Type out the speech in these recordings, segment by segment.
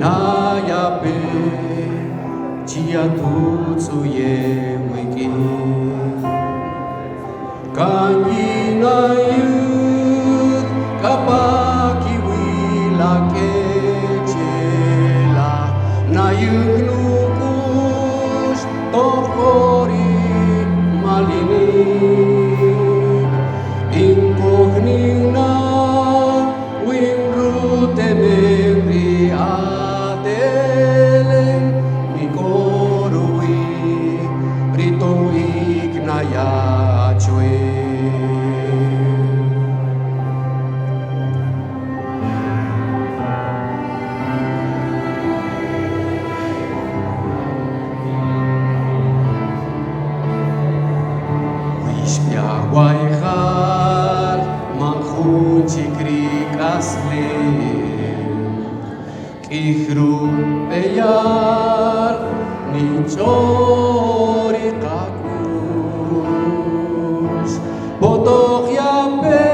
Naya pe Chia tu tsu ye wiki Kanyi na yu Kapaki wila kechela Na yu knukush Tokori malini Incognina Winrute membri adele Nicorui Rito ignaya chue Wishpia guayjar Manjunchi krikasle Kihru peyar Nichori kakus Botok yape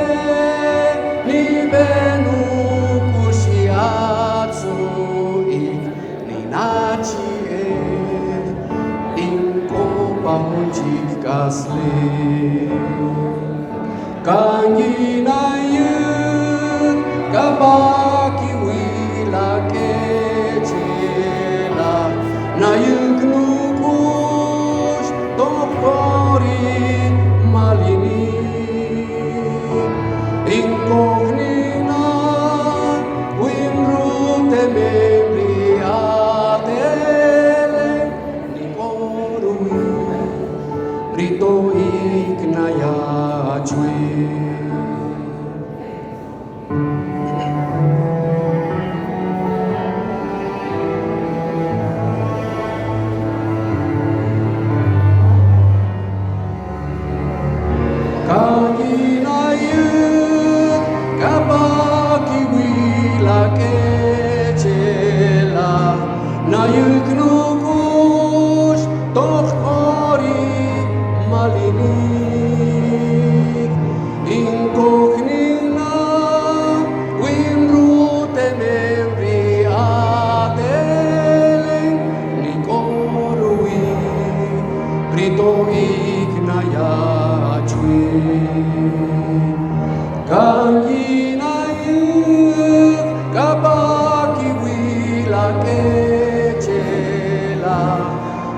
Ni benu kushiatsu Ik ni nachi Inko pahunchik kasle Kanyi na yun Kabaki wila kechela Na yun knukush Tokori malini Incognina Winrute membri adele Nicorui Rito ignaya chue Kanyi na yun Kapaki wila kechela Na yun knukush Tokori malini Incognina Winrute membri adele Nicorui Rito ignaya chue Kanyi na yun Kapaki wila kechela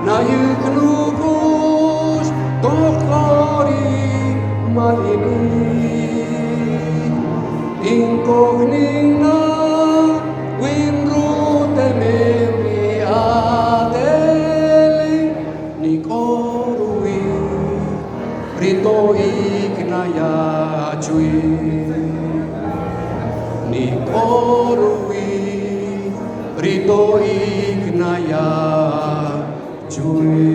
Na yun knukush Tokori malini Incognina Winrute membri adele Nicorui Rito ignaya chue Nicorui Rito ignaya chue